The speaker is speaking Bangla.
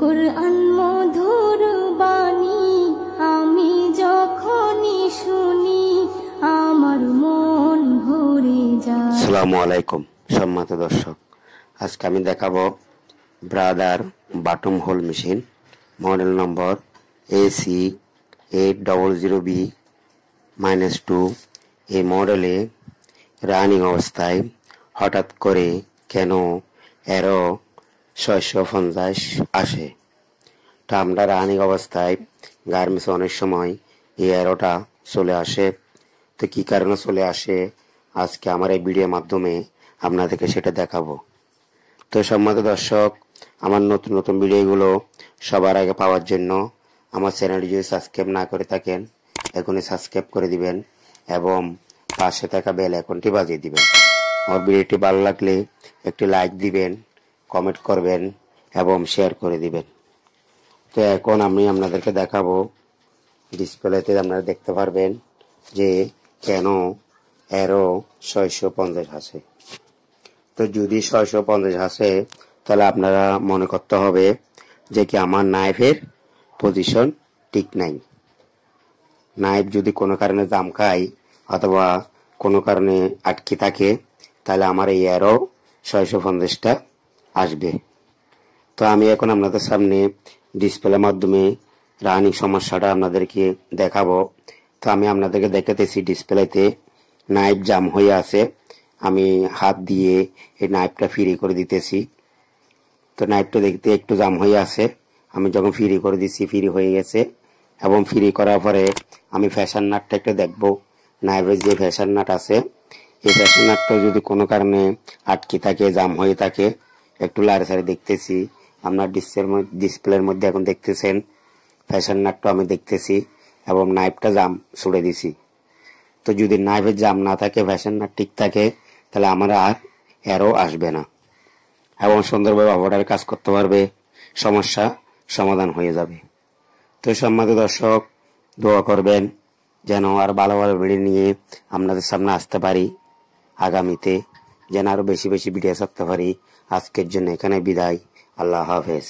কুরআন মধুর বাণী আমি যখনই শুনি আমার মন ভরে যায়। আসসালামু আলাইকুম সম্মানিত দর্শক, আজকে আমি দেখাবো brother বাটম whole machine model number AC800B-2। এই মডেলে রানিং অবস্থায় হঠাৎ করে কেন এরো 650 আসে। তো আমরা রানিং অবস্থায় গার্মেন্টসে অনেক সময় এই এরোটা চলে আসে। তো কি কারণে চলে আসে আজকে আমার এই ভিডিওর মাধ্যমে আপনাদেরকে সেটা দেখাবো। তো সম্মানিত দর্শক, আমার নতুন নতুন ভিডিওগুলো সবার আগে পাওয়ার জন্য আমার চ্যানেলটি যদি সাবস্ক্রাইব না করে থাকেন এখনই সাবস্ক্রাইব করে দিবেন এবং পাশে থাকা বেল আইকনটি বাজিয়ে দিবেন। আমার ভিডিওটি ভালো লাগলে একটি লাইক দিবেন, কমেন্ট করবেন এবং শেয়ার করে দিবেন। তো এখন আমি আপনাদেরকে দেখাবো, ডিসপ্লেতে আপনারা দেখতে পারবেন যে কেন এরো 650 আসে। তো যদি 650 আসে তাহলে আপনারা মনে করতে হবে যে কি আমার নাইফের পজিশন ঠিক নাই। নাইফ যদি কোনো কারণে জাম খায় অথবা কোনো কারণে আটকে থাকে তাহলে আমার এই এরো 650টা আসবে। তো আমি এখন আপনাদের সামনে ডিসপ্লের মাধ্যমে রানিং সমস্যাটা আপনাদেরকে দেখাবো। তো আমি আপনাদেরকে দেখাতেছি ডিসপ্লেতে নাইফ জাম হয়ে আছে। আমি হাত দিয়ে এই নাইফটা ফ্রি করে দিতেছি। তো নাইফটা দেখতে একটু জাম হয়ে আছে, আমি যখন ফ্রি করে দিচ্ছি ফ্রি হয়ে গেছে। এবং ফ্রি করার পরে আমি ফ্যাশন নাটটা একটু দেখবো। নাইফের যে ফ্যাশন নাট আছে এই ফ্যাশন নাটটা যদি কোনো কারণে আটকে থাকে, জাম হয়ে থাকে, একটু লাড়ে সাড়ে দেখতেছি। আপনার ডিসপ্লের মধ্যে এখন দেখতেছেন ফ্যাশন নাটটা আমি দেখতেছি এবং নাইফটা জাম ছুড়ে দিছি। তো যদি নাইফের জাম না থাকে, ফ্যাশন নাট ঠিক থাকে, তাহলে আমার আর এরো আসবে না এবং সুন্দরভাবে অপারেটর কাজ করতে পারবে, সমস্যা সমাধান হয়ে যাবে। তো সম্মানিত দর্শক, দোয়া করবেন যেন আর ভালো ভালো ভিডিও নিয়ে আপনাদের সামনে আসতে পারি আগামীতে, যেন আরো বেশি বেশি ভিডিও ছাড়তে পারি। আজকের জন্য এখানে বিদায়। আল্লাহ হাফেজ।